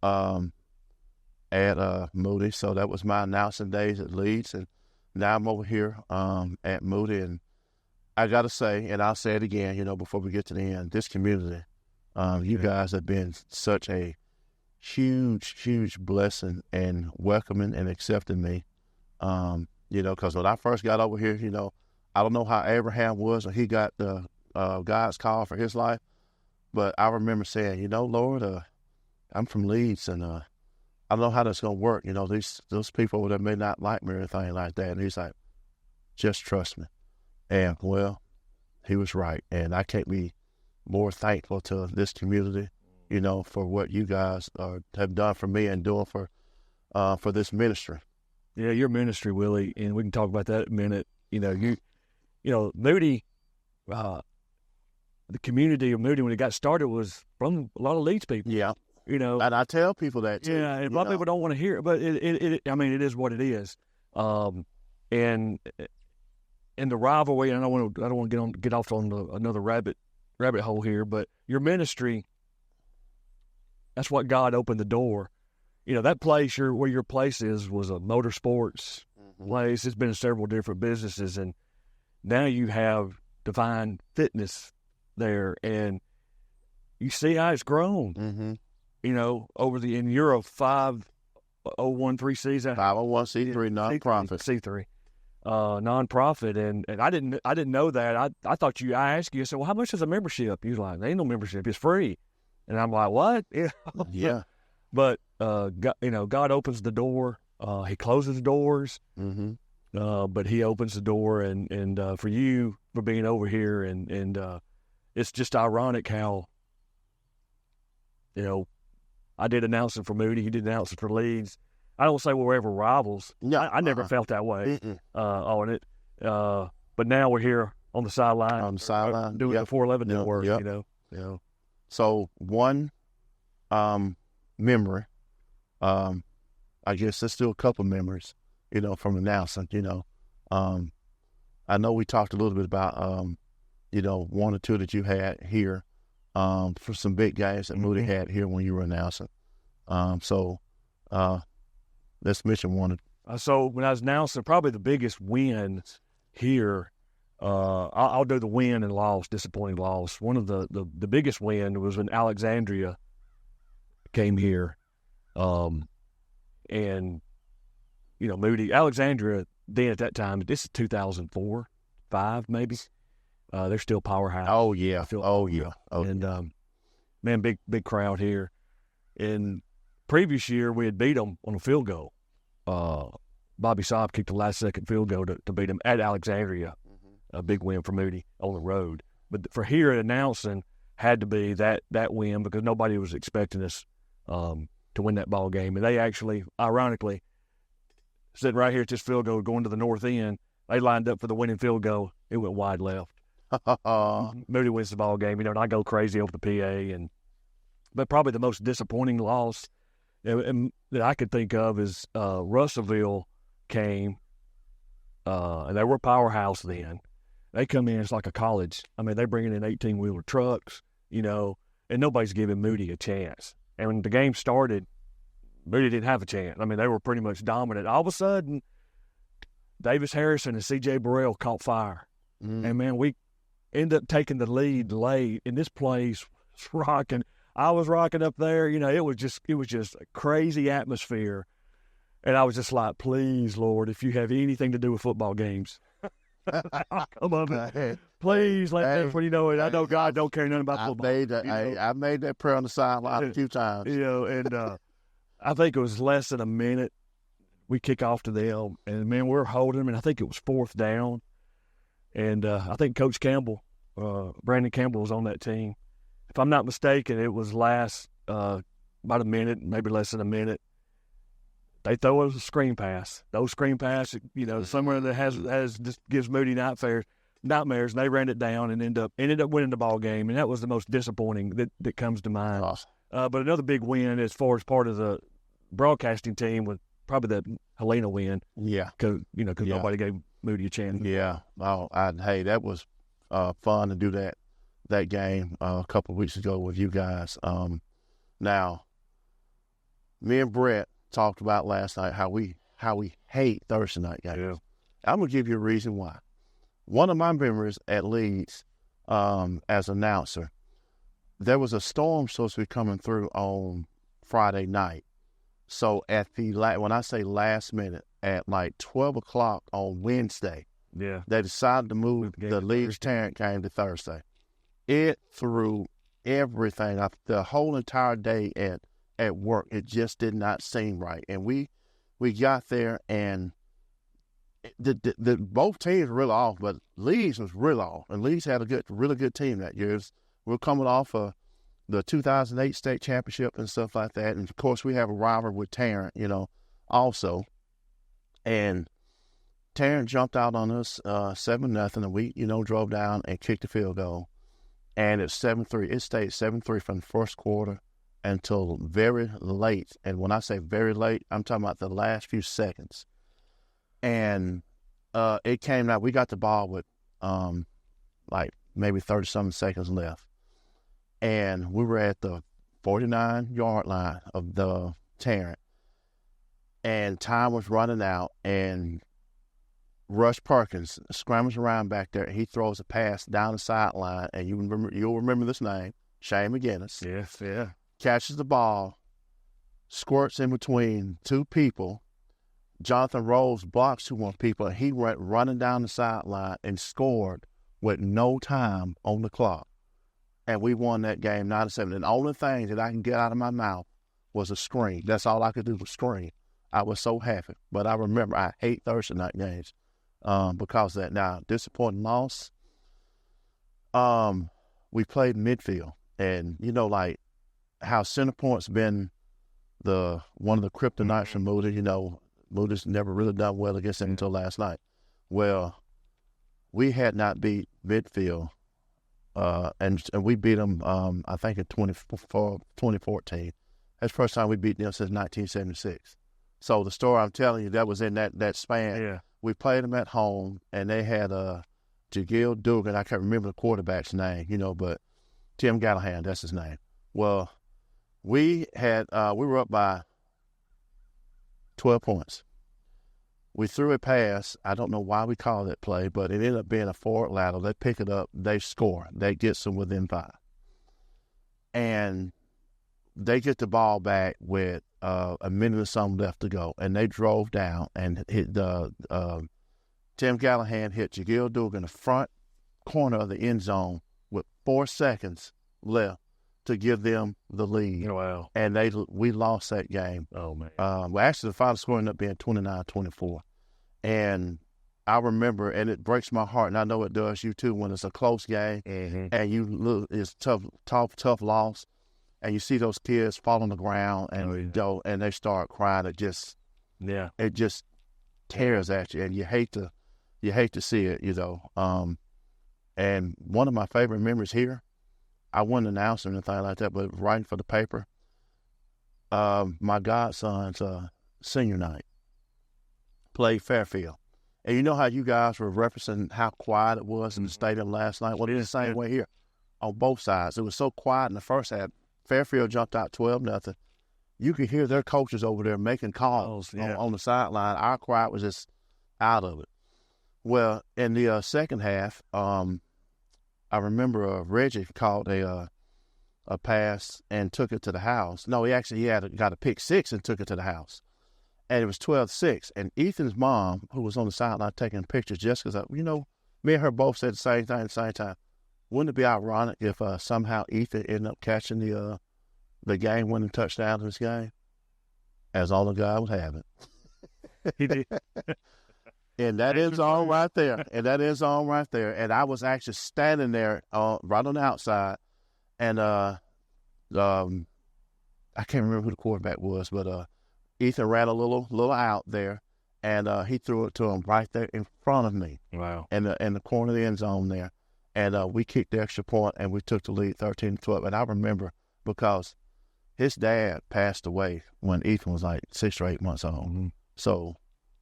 at Moody. So that was my announcing days at Leeds, and now I'm over here at Moody. And I got to say, and I'll say it again, before we get to the end, this community, you guys have been such a huge blessing and welcoming and accepting me. Because when I first got over here, I don't know how Abraham was when he got the God's call for his life, but I remember saying, Lord, I'm from Leeds, and I don't know how that's going to work. Those people over there may not like me or anything like that. And he's like, just trust me. And, well, he was right. And I can't be more thankful to this community, for what you guys have done for me and doing for this ministry. Yeah, your ministry, Willie, and we can talk about that in a minute. Moody, the community of Moody when it got started was from a lot of Leeds people. Yeah. And I tell people that too. Yeah, and a lot of people don't want to hear it, but it is what it is. And the rivalry, and I don't want to get off on another rabbit hole here, but your ministry, that's what God opened the door. That place where your place was a motorsports place. It's been in several different businesses, and now you have Divine Fitness there, and you see how it's grown. Mm-hmm. And you're a 501c 501c3 nonprofit. C3 nonprofit, and I didn't know that. I thought I asked you. I said, well, how much is a membership? You was like, there ain't no membership. It's free. And I'm like, what? Yeah. But God opens the door. He closes doors. Mm-hmm. But He opens the door, and for you for being over here, and it's just ironic how I did announcing for Moody. You did announcing for Leeds. I don't say we're ever rivals. No, I never felt that way on it. But now we're here on the sideline. On the sideline. Doing the 411 network, Yep. So one memory, I guess there's still a couple memories, from announcing, I know we talked a little bit about, one or two that you had here for some big games that Moody had here when you were announcing. Let's mention one. So when I was announcing, probably the biggest win here, I'll do the win and loss, disappointing loss. One of the biggest win was when Alexandria came here. And, Moody, Alexandria, then at that time, this is 2004, 5 maybe. They're still powerhouse. Oh, yeah. Man, big crowd here. And previous year, we had beat them on a field goal. Bobby Saab kicked the last-second field goal to beat them at Alexandria. A big win for Moody on the road. But for here at announcing, had to be that win because nobody was expecting us to win that ball game. And they actually, ironically, sitting right here at this field goal going to the north end, they lined up for the winning field goal. It went wide left. Moody wins the ball game, and I go crazy over the PA. But probably the most disappointing loss that I could think of is Russellville came, and they were a powerhouse then. They come in, it's like a college. I mean, they're bringing in 18-wheeler trucks, and nobody's giving Moody a chance. And when the game started, Moody didn't have a chance. I mean, they were pretty much dominant. All of a sudden, Davis Harrison and C.J. Burrell caught fire. And, man, we ended up taking the lead late, and this place was rocking. I was rocking up there. It was just a crazy atmosphere. And I was just like, please, Lord, if you have anything to do with football games, come on, please let me know it. I know God don't care nothing about football. I made that prayer on the sideline a few times. And I think it was less than a minute. We kick off to them, and, man, we're holding them, and I think it was 4th down. And I think Coach Campbell, Brandon Campbell, was on that team. If I'm not mistaken, it was last about a minute, maybe less than a minute. They throw us a screen pass. Those screen pass, somewhere that has just gives Moody nightmares, and they ran it down and ended up winning the ball game. And that was the most disappointing that comes to mind. Awesome. But another big win as far as part of the broadcasting team was probably the Helena win. Yeah, because nobody gave Moody a chance. Yeah. Oh, that was fun to do that game a couple of weeks ago with you guys. Now, me and Brett talked about last night how we hate Thursday night games. Yeah. I'm gonna give you a reason why. One of my memories at Leeds, as announcer, there was a storm supposed to be coming through on Friday night. So at when I say last minute, at like 12 o'clock on Wednesday, they decided to move the Leeds-Tarrant game to Thursday. It threw everything up. The whole entire day at work, it just did not seem right. And we got there, and the both teams were really off, but Leeds was really off. And Leeds had a really good team that year. We're coming off the 2008 state championship and stuff like that. And, of course, we have a rivalry with Tarrant, also. And Tarrant jumped out on us 7-0, and we, drove down and kicked the field goal. And it's 7-3. It stayed 7-3 from the first quarter until very late. And when I say very late, I'm talking about the last few seconds. And it came out. We got the ball with like maybe 30-something seconds left. And we were at the 49-yard line of the Tarrant. And time was running out, and Rush Perkins scrambles around back there, and he throws a pass down the sideline, and you'll remember this name, Shane McGinnis. Yes, yeah. Catches the ball, squirts in between two people. Jonathan Rose blocks 2 more people, and he went running down the sideline and scored with no time on the clock. And we won that game 9-7. And the only thing that I can get out of my mouth was a scream. That's all I could do was scream. I was so happy. But I remember I hate Thursday night games because of that. Now, disappointing loss. We played midfield. And, like how center point's been one of the kryptonites from Moody. Moody's never really done well against him until last night. Well, we had not beat midfield. And we beat them, I think, in 2014. That's the first time we beat them since 1976. So the story I'm telling you, that was in that span. Yeah. We played them at home, and they had Jagiel Dugan. I can't remember the quarterback's name, but Tim Gallahan, that's his name. Well, we were up by 12 points. We threw a pass. I don't know why we called that play, but it ended up being a forward lateral. They pick it up. They score. They get some within 5. And they get the ball back with a minute or something left to go. And they drove down and hit Tim Gallahan hit Jagiel Dugan in the front corner of the end zone with 4 seconds left to give them the lead. Wow. And we lost that game. Oh, man. Well, actually, the final score ended up being 29-24. And I remember, and it breaks my heart, and I know it does you too, when it's a close game, and you look, it's tough loss, and you see those kids fall on the ground and and they start crying. It just tears at you, and you hate to see it, And one of my favorite memories here, I wouldn't announce anything like that, but writing for the paper, my godson's senior night, played Fairfield. And you know how you guys were referencing how quiet it was in the stadium last night? Well, it's the same way here on both sides. It was so quiet in the first half. Fairfield jumped out 12-0. You could hear their coaches over there making calls on the sideline. Our crowd was just out of it. Well, in the second half, I remember Reggie called a pass and took it to the house. No, he got a pick 6 and took it to the house. And it was 12-6. And Ethan's mom, who was on the sideline taking pictures, Jessica's me and her both said the same thing at the same time. Wouldn't it be ironic if somehow Ethan ended up catching the game-winning touchdown in this game? As all the guy would have it. He did. And that is on right there. And I was actually standing there right on the outside. And I can't remember who the quarterback was, but Ethan ran a little out there, and he threw it to him right there in front of me. Wow. In the corner of the end zone there. And we kicked the extra point, and we took the lead 13-12. And I remember because his dad passed away when Ethan was like 6 or 8 months old. Mm-hmm. So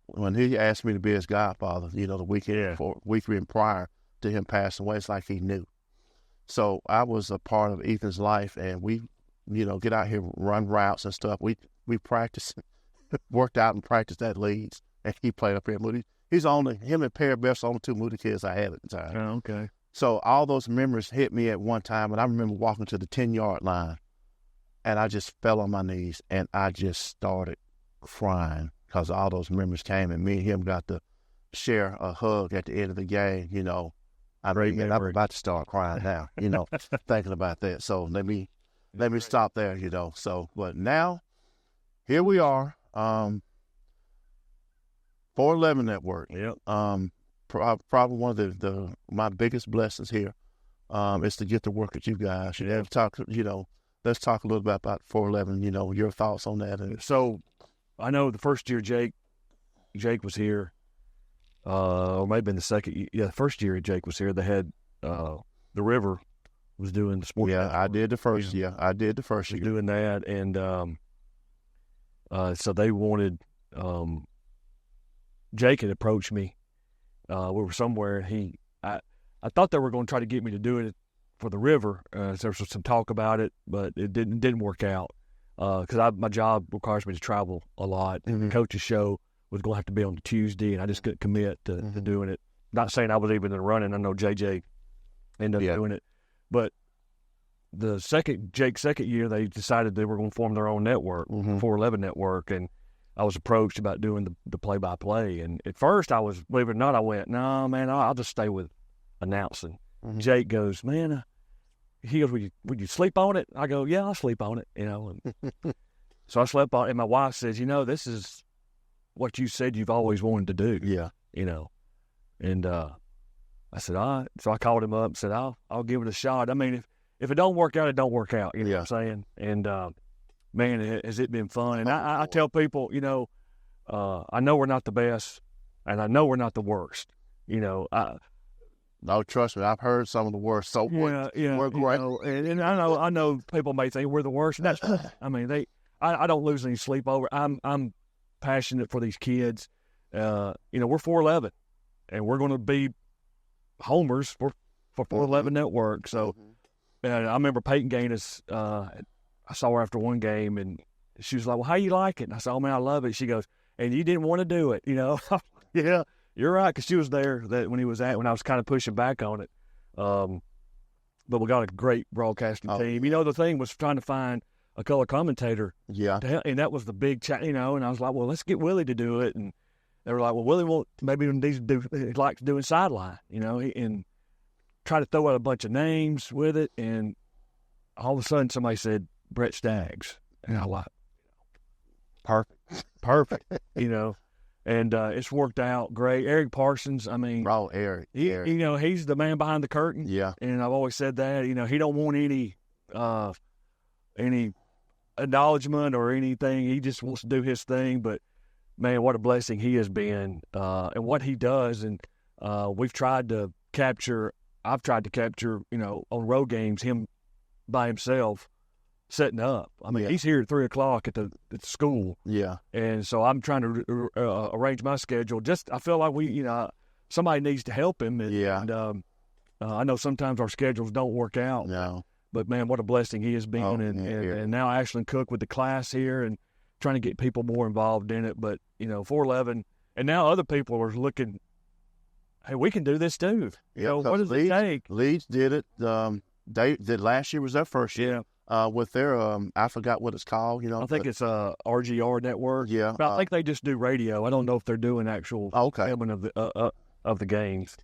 when he asked me to be his godfather, the weekend prior to him passing away, it's like he knew. So I was a part of Ethan's life, and we, get out here, run routes and stuff. We practiced, worked out and practiced at Leeds, and he played up here at Moody. Him and Perry Best, the only 2 Moody kids I had at the time. Oh, okay. So all those memories hit me at one time, and I remember walking to the 10-yard line And I just fell on my knees, and I just started crying because all those memories came, and me and him got to share a hug at the end of the game. I'm about to start crying now, thinking about that. So let me stop there, So, but now, here we are, 411 Network. Yep. Probably one of my biggest blessings here is to get to work with you guys. Let's talk a little bit about 411, your thoughts on that. So I know the first year Jake was here, or maybe in the second year. Yeah, the first year Jake was here, they had the River was doing the sports. Yeah, I did the first year. I did the first year. Doing that, and so they wanted Jake had approached me. We were somewhere, and I thought they were going to try to get me to do it for the River. There was some talk about it, but it didn't work out because my job requires me to travel a lot. Mm-hmm. The coach's show was going to have to be on Tuesday, and I just couldn't commit to doing it. Not saying I was even in the running. I know JJ ended up doing it, but Jake's second year, they decided they were going to form their own network, 411 Network, and I was approached about doing the play-by-play. And at first, I was, believe it or not, I went, no, man, I'll just stay with announcing. Mm-hmm. Jake goes, man, he goes, would you sleep on it? I go, yeah, I'll sleep on it, And so I slept on it, and my wife says, this is what you said you've always wanted to do. Yeah. And I said, all right. So I called him up and said, I'll give it a shot. I mean, if it don't work out, it don't work out. You know what I'm saying? And, man, has it been fun. And I tell people, I know we're not the best, and I know we're not the worst. No, trust me, I've heard some of the worst. So we're great. And I know people may think we're the worst. And that's, I mean, I don't lose any sleep over. I'm passionate for these kids. We're 411, and we're going to be homers for 411 Network. So, and I remember Peyton Gaines. I saw her after one game, and she was like, well, how you like it? And I said, oh, man, I love it. She goes, and you didn't want to do it, Yeah, you're right, because she was there when I was kind of pushing back on it. But we got a great broadcasting team. The thing was trying to find a color commentator. Yeah. And that was the big and I was like, well, let's get Willie to do it. And they were like, well, Willie he likes doing sideline, and try to throw out a bunch of names with it. And all of a sudden somebody said, Brett Staggs. And I like, perfect, and it's worked out great. Eric Parsons, I mean, Eric, he's the man behind the curtain. Yeah. And I've always said that, he don't want any acknowledgement or anything. He just wants to do his thing. But man, what a blessing he has been, and what he does. And I've tried to capture, on road games, him by himself setting up. I mean, he's here at 3:00 at the school. Yeah. And so I'm trying to arrange my schedule. I feel like somebody needs to help him. And I know sometimes our schedules don't work out. No. But man, what a blessing he has been. And now Ashlyn Cook with the class here and trying to get people more involved in it. But 411, and now other people are looking, hey, we can do this too. What does it take? Leeds did it. They did last year was their first year. With their I forgot what it's called. I think it's RGR Network. Yeah, but I think they just do radio. I don't know if they're doing actual filming of the games.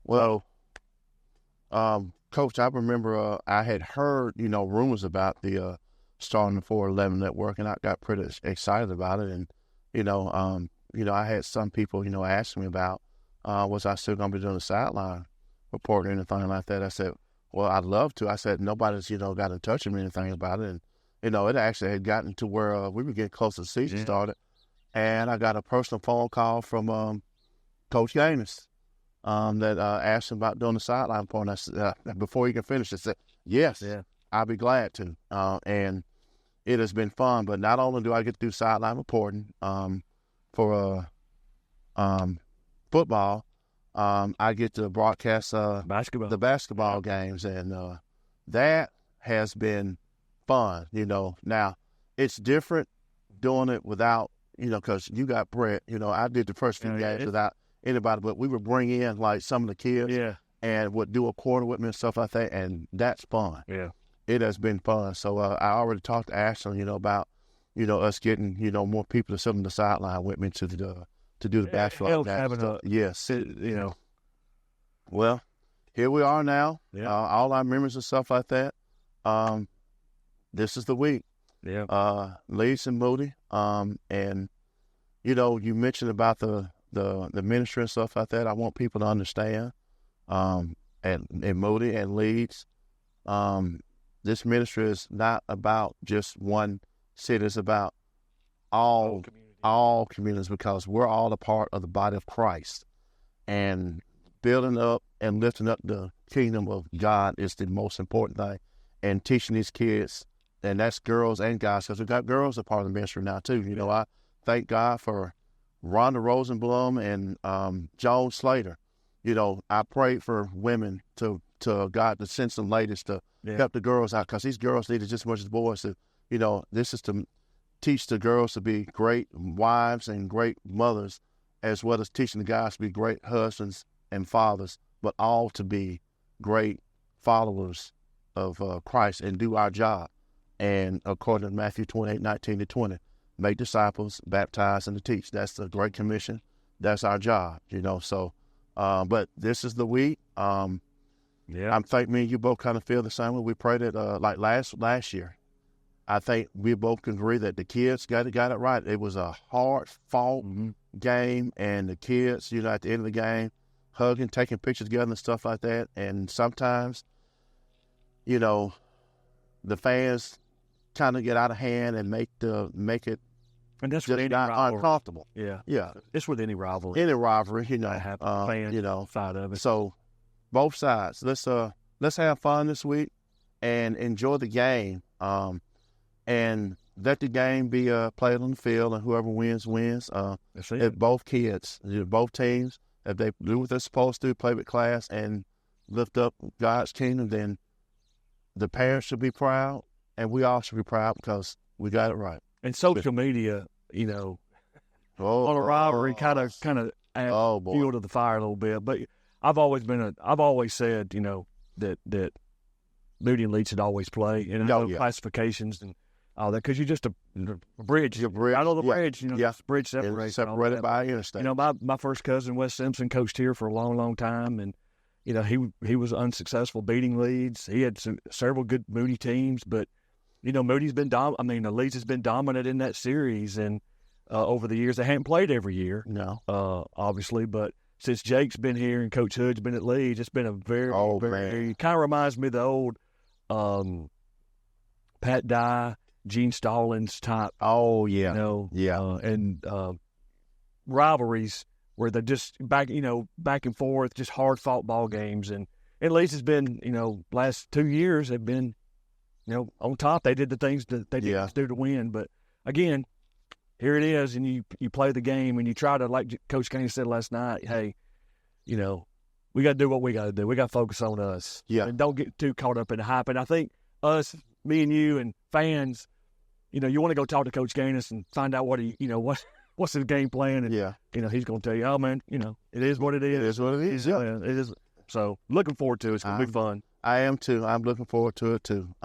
Well, Coach, I remember I had heard rumors about the starting the 411 Network, and I got pretty excited about it. And I had some people ask me about was I still going to be doing the sideline report or anything like that. I said, well, I'd love to. I said, nobody's, got in touch with me or anything about it. And, it actually had gotten to where we were getting close to the season started. And I got a personal phone call from Coach Gaines that asked him about doing the sideline report. And I said, before he can finish, I said, yes, I'll be glad to. And it has been fun. But not only do I get to do sideline reporting for football, I get to broadcast the basketball games, and that has been fun. Now it's different doing it without, because you got Brett. I did the first few games without anybody, but we would bring in like some of the kids, and would do a quarter with me and stuff like that, and that's fun. Yeah. it has been fun. So I already talked to Ashton, about, us getting, more people to sit on the sideline with me to do the basketball. Having yes. Well, here we are now. Yeah. All our memories and stuff like that. This is the week. Yeah. Leeds and Moody. And you mentioned about the ministry and stuff like that. I want people to understand. And Moody and Leeds, this ministry is not about just one city. It's about all communities, because we're all a part of the body of Christ. And building up and lifting up the kingdom of God is the most important thing. And teaching these kids, and that's girls and guys, because we got girls a part of the ministry now too. I thank God for Rhonda Rosenblum and Joan Slater. I prayed for women to God to send some ladies to help the girls out, because these girls need it just as much as boys. This is to teach the girls to be great wives and great mothers, as well as teaching the guys to be great husbands and fathers, but all to be great followers of Christ and do our job. And according to Matthew 28:19-20, make disciples, baptize, and to teach. That's the Great Commission. That's our job, So, but this is the week. I'm thinking me and you both kind of feel the same way. We prayed it like last year. I think we both can agree that the kids got it right. It was a hard-fought game, and the kids, at the end of the game, hugging, taking pictures together and stuff like that. And sometimes, the fans kind of get out of hand and make it, and that's just not uncomfortable. Yeah. It's with any rivalry. Any rivalry, have fans side of it. So both sides. Let's have fun this week and enjoy the game. And let the game be played on the field, and whoever wins. If both kids, both teams, if they do what they're supposed to, play with class and lift up God's kingdom, then the parents should be proud, and we all should be proud, because we got it right. And social media, on a rivalry, kind of add fuel to the fire a little bit. But I've always said, that Moody and Leeds should always play, classifications and all that, because you're just a bridge. I know the bridge, the bridge separates. Separated by interstate. My first cousin, Wes Simpson, coached here for a long, long time, and he was unsuccessful beating Leeds. He had several good Moody teams, but Moody's been Leeds has been dominant in that series, and over the years they hadn't played every year. No, obviously, but since Jake's been here and Coach Hood's been at Leeds, it's been a very kind of reminds me of the old Pat Dye, Gene Stallings type. Oh yeah, and rivalries where they're just back and forth, just hard fought ball games, and at least it's been last 2 years they've been on top. They did the things that they did to do to win, but again, here it is, and you play the game and you try to, like Coach Kane said last night, hey, we got to do what we got to do. We got to focus on us, and don't get too caught up in the hype. And I think us, me and you, and fans. You want to go talk to Coach Gaines and find out what's his game plan, and he's going to tell you, oh man, it is what it is. It is what it is. Yeah, it is. So looking forward to it. It's going to be fun. I am too. I'm looking forward to it too.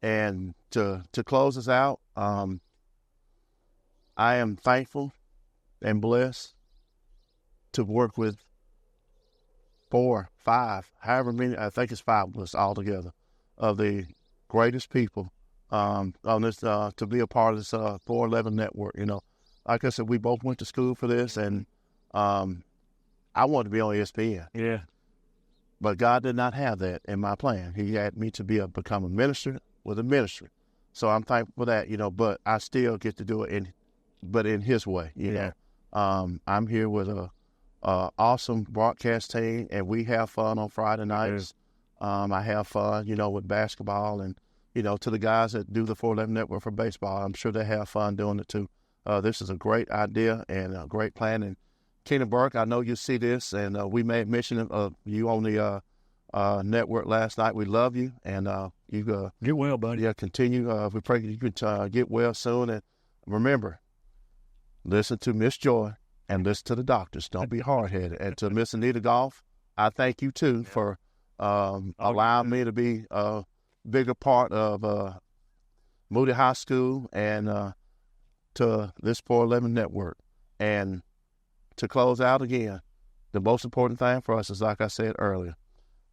And to close us out, I am thankful and blessed to work with 4, 5, however many. I think it's 5 of us all together, of the greatest people. On this to be a part of this 411 network. Like I said, we both went to school for this, and I wanted to be on ESPN. Yeah, but God did not have that in my plan. He had me to become a minister with a ministry. So I'm thankful for that. But I still get to do it in His way. You know, I'm here with a awesome broadcast team, and we have fun on Friday nights. I have fun, with basketball, and to the guys that do the 411 Network for baseball, I'm sure they have fun doing it too. This is a great idea and a great plan. And Keenan Burke, I know you see this, and we made mention of you on the network last night. We love you, and you get well, buddy. Yeah, continue. We pray you can get well soon. And remember, listen to Miss Joy and listen to the doctors. Don't be hard-headed. And to Miss Anita Goff, I thank you too for allowing me to be bigger part of Moody High School and to this 411 network. And to close out again, the most important thing for us is, like I said earlier,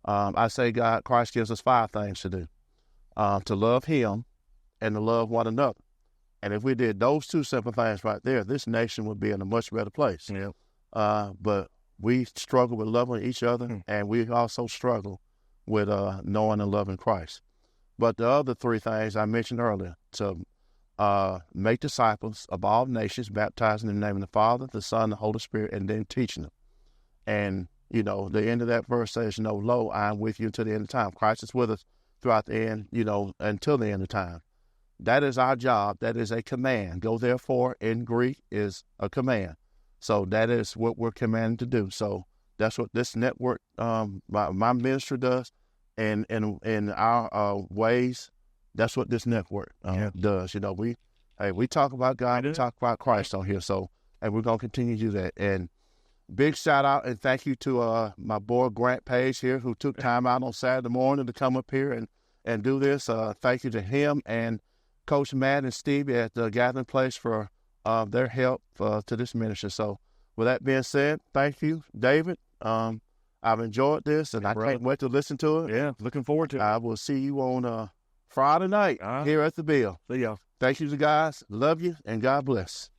I say Christ gives us 5 things to do. To love him and to love one another. And if we did those 2 simple things right there, this nation would be in a much better place. Yeah. But we struggle with loving each other, and we also struggle with knowing and loving Christ. But the other 3 things I mentioned earlier, to make disciples of all nations, baptizing in the name of the Father, the Son, the Holy Spirit, and then teaching them. And, the end of that verse says, lo, I am with you until the end of time. Christ is with us throughout the end, until the end of time. That is our job. That is a command. Go therefore in Greek is a command. So that is what we're commanded to do. So that's what this network, my ministry does. And in our ways, that's what this network does. We talk about God, we talk about Christ on here. So, and we're going to continue to do that. And big shout out and thank you to my boy Grant Page here, who took time out on Saturday morning to come up here and do this. Thank you to him and Coach Matt and Stevie at the Gathering Place for their help to this ministry. So with that being said, thank you, David. I've enjoyed this, and I can't wait to listen to it. Yeah, looking forward to it. I will see you on Friday night here at the Bill. See y'all. Thank you, guys. Love you, and God bless.